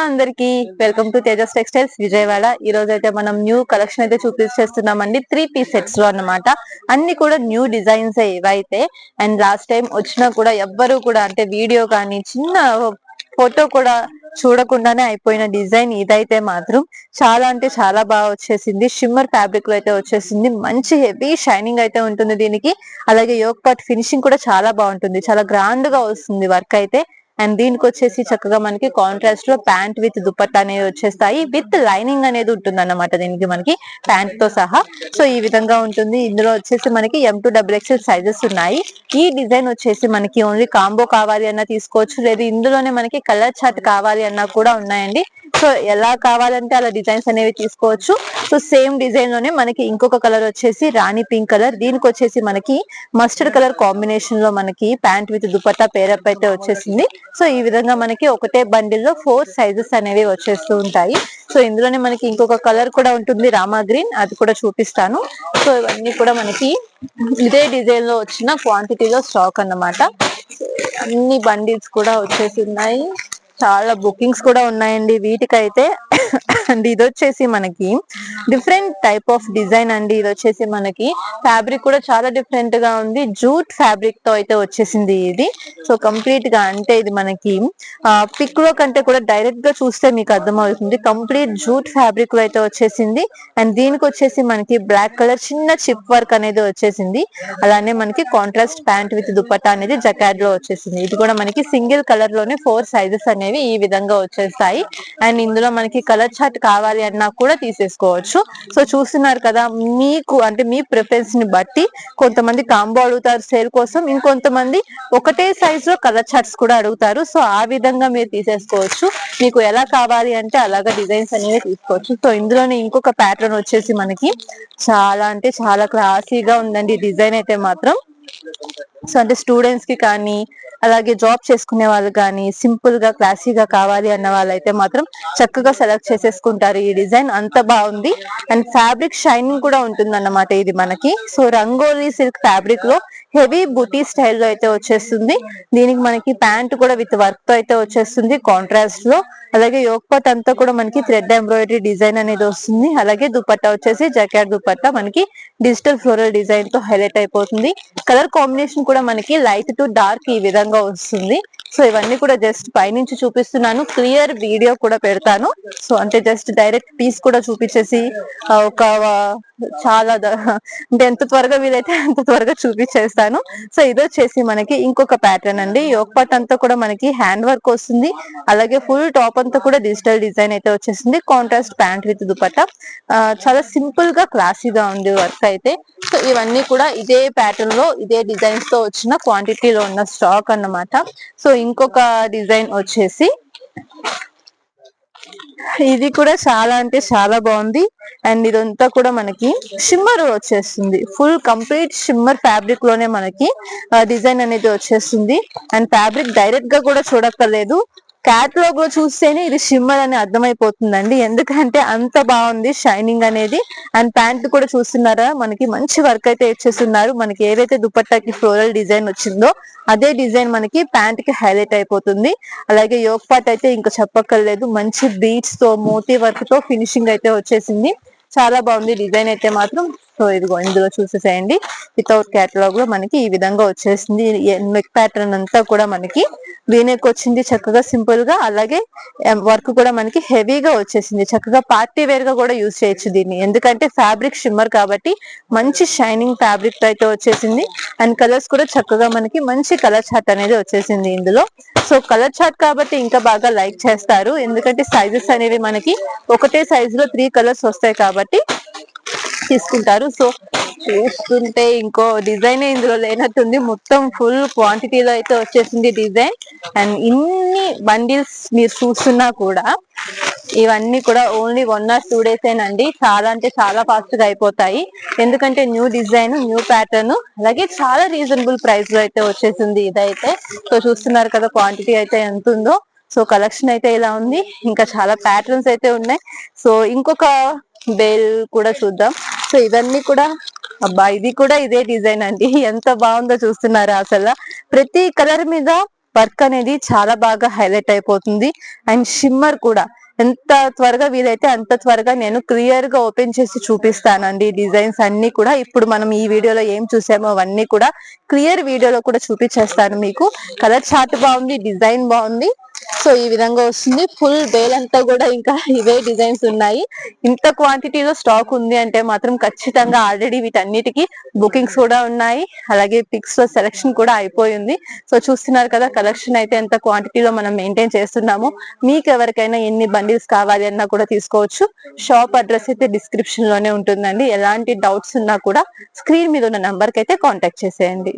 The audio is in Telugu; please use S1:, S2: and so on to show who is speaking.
S1: అందరికి welcome to Tejas textiles Vijayawada. ఈ రోజు అయితే మనం న్యూ కలెక్షన్ అయితే చూపించేస్తున్నామండి. 3 పీస్ సెట్స్ లో అన్నమాట. అన్ని కూడా న్యూ డిజైన్స్ ఇవైతే. అండ్ లాస్ట్ టైం వచ్చినా కూడా ఎవ్వరు కూడా అంటే వీడియో కానీ చిన్న ఫోటో కూడా చూడకుండానే అయిపోయిన డిజైన్ ఇదైతే మాత్రం చాలా అంటే చాలా బాగా వచ్చేసింది. షిమ్మర్ ఫ్యాబ్రిక్ లో అయితే వచ్చేసింది. మంచి హెవీ షైనింగ్ అయితే ఉంటుంది దీనికి. అలాగే యోక్ పార్ట్ ఫినిషింగ్ కూడా చాలా బాగుంటుంది. చాలా గ్రాండ్ గా వస్తుంది వర్క్ అయితే. అండ్ దీనికి వచ్చేసి చక్కగా మనకి కాంట్రాస్ట్ లో ప్యాంట్ విత్ దుపట్టా అనేది వచ్చేస్తాయి. విత్ లైనింగ్ అనేది ఉంటుంది అన్నమాట దీనికి మనకి ప్యాంట్ తో సహా. సో ఈ విధంగా ఉంటుంది. ఇందులో వచ్చేసి మనకి M2XXL సైజెస్ ఉన్నాయి. ఈ డిజైన్ వచ్చేసి మనకి ఓన్లీ కాంబో కావాలి అన్నా తీసుకోవచ్చు, లేదు ఇందులోనే మనకి కలర్ చార్ట్ కావాలి అన్నా కూడా ఉన్నాయండి. సో ఎలా కావాలంటే అలా డిజైన్స్ అనేవి తీసుకోవచ్చు. సో సేమ్ డిజైన్ లోనే మనకి ఇంకొక కలర్ వచ్చేసి రాణి పింక్ కలర్. దీనికి వచ్చేసి మనకి మస్టర్డ్ కలర్ కాంబినేషన్ లో మనకి ప్యాంట్ విత్ దుపట్టా పేరప్ అయితే వచ్చేసింది. సో ఈ విధంగా మనకి ఒకటే బండిల్ లో 4 సైజెస్ అనేవి వచ్చేస్తూ ఉంటాయి. సో ఇందులోనే మనకి ఇంకొక కలర్ కూడా ఉంటుంది రామా గ్రీన్, అది కూడా చూపిస్తాను. సో ఇవన్నీ కూడా మనకి ఇదే డిజైన్ లో వచ్చిన క్వాంటిటీలో స్టాక్ అన్నమాట. అన్ని బండిల్స్ కూడా వచ్చేసి ఉన్నాయి. చాలా బుకింగ్స్ కూడా ఉన్నాయండి వీటికైతే. అండ్ ఇది వచ్చేసి మనకి డిఫరెంట్ టైప్ ఆఫ్ డిజైన్ అండి. ఇది వచ్చేసి మనకి ఫ్యాబ్రిక్ కూడా చాలా డిఫరెంట్ గా ఉంది. జూట్ ఫ్యాబ్రిక్ తో అయితే వచ్చేసింది ఇది. సో కంప్లీట్ గా అంటే ఇది మనకి పిక్ లో కంటే కూడా డైరెక్ట్ గా చూస్తే మీకు అర్థమవుతుంది. కంప్లీట్ జూట్ ఫ్యాబ్రిక్ లో అయితే వచ్చేసింది. అండ్ దీనికి వచ్చేసి మనకి బ్లాక్ కలర్ చిన్న చిప్ వర్క్ అనేది వచ్చేసింది. అలానే మనకి కాంట్రాస్ట్ ప్యాంట్ విత్ దుపట్టా అనేది జకాడ్ లో వచ్చేసింది. ఇది కూడా మనకి సింగిల్ కలర్ లోనే 4 సైజెస్ అనేవి ఈ విధంగా వచ్చేస్తాయి. అండ్ ఇందులో మనకి కలర్ చార్ట్ కావాలి అన్నా కూడా తీసేసుకోవచ్చు. సో చూస్తున్నారు కదా, మీకు అంటే మీ ప్రిఫరెన్స్ ని బట్టి కొంతమంది కాంబో అడుగుతారు సేల్ కోసం, ఇంకొంతమంది ఒకటే సైజ్ లో కలర్ చార్ట్స్ కూడా అడుగుతారు. సో ఆ విధంగా మీరు తీసేసుకోవచ్చు. మీకు ఎలా కావాలి అంటే అలాగా డిజైన్స్ అనేవి తీసుకోవచ్చు. సో ఇందులోనే ఇంకొక ప్యాటర్న్ వచ్చేసి మనకి చాలా అంటే చాలా క్లాసీగా ఉందండి డిజైన్ అయితే మాత్రం. సో అంటే స్టూడెంట్స్ కి కానీ అలాగే జాబ్ చేసుకునే వాళ్ళు కానీ సింపుల్ గా క్లాసీగా కావాలి అన్న వాళ్ళైతే మాత్రం చక్కగా సెలెక్ట్ చేసేసుకుంటారు. ఈ డిజైన్ అంత బాగుంది. అండ్ ఫ్యాబ్రిక్ షైనింగ్ కూడా ఉంటుంది అన్నమాట ఇది మనకి. సో రంగోలీ సిల్క్ ఫ్యాబ్రిక్ లో హెవీ బుటీ స్టైల్లో అయితే వచ్చేస్తుంది. దీనికి మనకి ప్యాంట్ కూడా విత్ వర్క్ తో అయితే వచ్చేస్తుంది కాంట్రాస్ట్ లో. అలాగే యోక్ పార్ట్ అంతా కూడా మనకి థ్రెడ్ ఎంబ్రాయిడరీ డిజైన్ అనేది వస్తుంది. అలాగే దుపట్టా వచ్చేసి జకాట్ దుపట్టా మనకి డిజిటల్ ఫ్లోరల్ డిజైన్ తో హైలైట్ అయిపోతుంది. కలర్ కాంబినేషన్ కూడా మనకి లైట్ టు డార్క్ ఈ విధంగా వస్తుంది. సో ఇవన్నీ కూడా జస్ట్ పైనుంచి చూపిస్తున్నాను, క్లియర్ వీడియో కూడా పెడతాను. సో అంటే జస్ట్ డైరెక్ట్ పీస్ కూడా చూపించేసి ఒక చాలా అంటే ఎంత త్వరగా వీలైతే అంత త్వరగా చూపించేస్తాను. సో ఇది వచ్చేసి మనకి ఇంకొక ప్యాటర్న్ అండి. యోక్ పార్ట్ అంతా కూడా మనకి హ్యాండ్ వర్క్ వస్తుంది. అలాగే ఫుల్ టాప్ అంతా కూడా డిజిటల్ డిజైన్ అయితే వచ్చేసింది. Contrast pant with dupatta. చాలా సింపుల్ గా క్లాసీగా ఉంది వర్క్ అయితే. సో ఇవన్నీ కూడా ఇదే ప్యాటర్న్ లో ఇదే డిజైన్స్ తో వచ్చిన క్వాంటిటీలో ఉన్న స్టాక్ అన్నమాట. సో ఇంకొక డిజైన్ వచ్చేసి ఇది కూడా చాలా అంటే చాలా బాగుంది. అండ్ ఇదంతా కూడా మనకి షిమ్మర్ వచ్చేస్తుంది. ఫుల్ కంప్లీట్ షిమ్మర్ ఫ్యాబ్రిక్ లోనే మనకి డిజైన్ అనేది వచ్చేస్తుంది. అండ్ ఫ్యాబ్రిక్ డైరెక్ట్ గా కూడా చూడక్కర్లేదు, క్యాటలాగ్ లో చూస్తేనే ఇది షిమ్మర్ అని అర్థమైపోతుందండి. ఎందుకంటే అంత బాగుంది షైనింగ్ అనేది. అండ్ ప్యాంట్ కూడా చూస్తున్నారా, మనకి మంచి వర్క్ అయితే ఇచ్చేస్తున్నారు. మనకి ఏదైతే దుపట్టాకి ఫ్లోరల్ డిజైన్ వచ్చిందో అదే డిజైన్ మనకి ప్యాంట్ కి హైలైట్ అయిపోతుంది. అలాగే యోక్ పార్ట్ అయితే ఇంకా చెప్పక్కర్లేదు, మంచి బీట్స్ తో మోతీ వర్క్ తో ఫినిషింగ్ అయితే వచ్చేసింది. చాలా బాగుంది డిజైన్ అయితే మాత్రం. సో ఇదిగో ఇందులో చూసేసేయండి. వితౌట్ క్యాటలాగ్ లో మనకి ఈ విధంగా వచ్చేసింది. నెక్ ప్యాటర్న్ అంతా కూడా మనకి వీనెక్ వచ్చింది చక్కగా సింపుల్ గా. అలాగే వర్క్ కూడా మనకి హెవీగా వచ్చేసింది. చక్కగా పార్టీ వేర్ గా కూడా యూజ్ చేయొచ్చు దీన్ని, ఎందుకంటే ఫ్యాబ్రిక్ షిమ్మర్ కాబట్టి మంచి షైనింగ్ ఫ్యాబ్రిక్ తో అయితే వచ్చేసింది. అండ్ కలర్స్ కూడా చక్కగా మనకి మంచి కలర్ చార్ట్ అనేది వచ్చేసింది ఇందులో. సో కలర్ చార్ట్ కాబట్టి ఇంకా బాగా లైక్ చేస్తారు, ఎందుకంటే సైజెస్ అనేవి మనకి ఒకటే సైజు లో 3 కలర్స్ వస్తాయి కాబట్టి తీసుకుంటారు. సో చూస్తుంటే ఇంకో డిజైన్ ఇందులో లేనట్టుంది, మొత్తం ఫుల్ క్వాంటిటీలో అయితే వచ్చేసింది డిజైన్. అండ్ ఇన్ని బండిల్స్ మీరు చూస్తున్నా కూడా ఇవన్నీ కూడా ఓన్లీ 1 or 2 days ఏనండి. చాలా అంటే చాలా ఫాస్ట్ గా అయిపోతాయి, ఎందుకంటే న్యూ డిజైన్ న్యూ ప్యాటర్న్, అలాగే చాలా రీజనబుల్ ప్రైస్ లో అయితే వచ్చేసింది ఇదైతే. సో చూస్తున్నారు కదా క్వాంటిటీ అయితే ఎంత ఉందో. సో కలెక్షన్ అయితే ఇలా ఉంది, ఇంకా చాలా ప్యాటర్న్స్ అయితే ఉన్నాయి. సో ఇంకొక బేల్ కూడా చూద్దాం. సో ఇవన్నీ కూడా అబ్బా ఇది కూడా ఇదే డిజైన్ అండి, ఎంత బాగుందో చూస్తున్నారా అసలు. ప్రతి కలర్ మీద వర్క్ అనేది చాలా బాగా హైలైట్ అయిపోతుంది. అండ్ షిమ్మర్ కూడా ఎంత త్వరగా వీలైతే అంత త్వరగా నేను క్లియర్ గా ఓపెన్ చేసి చూపిస్తానండి. డిజైన్స్ అన్ని కూడా ఇప్పుడు మనం ఈ వీడియోలో ఏం చూసామో అవన్నీ కూడా క్లియర్ వీడియోలో కూడా చూపించేస్తాను మీకు. కలర్ చార్ట్ బాగుంది, డిజైన్ బాగుంది. సో ఈ విధంగా వస్తుంది. ఫుల్ బేల్ అంతా కూడా ఇంకా ఇవే డిజైన్స్ ఉన్నాయి. ఇంత క్వాంటిటీలో స్టాక్ ఉంది అంటే మాత్రం ఖచ్చితంగా ఆల్రెడీ వీటన్నిటికీ బుకింగ్స్ కూడా ఉన్నాయి. అలాగే పిక్స్ లో సెలెక్షన్ కూడా అయిపోయింది. సో చూస్తున్నారు కదా కలెక్షన్ అయితే ఎంత క్వాంటిటీలో మనం మెయింటైన్ చేస్తున్నాము. మీకు ఎవరికైనా ఎన్ని బండిల్స్ కావాలి అన్నా కూడా తీసుకోవచ్చు. షాప్ అడ్రస్ అయితే డిస్క్రిప్షన్ లోనే ఉంటుందండి. ఎలాంటి డౌట్స్ ఉన్నా కూడా స్క్రీన్ మీద ఉన్న నంబర్ కి అయితే కాంటాక్ట్ చేసేయండి.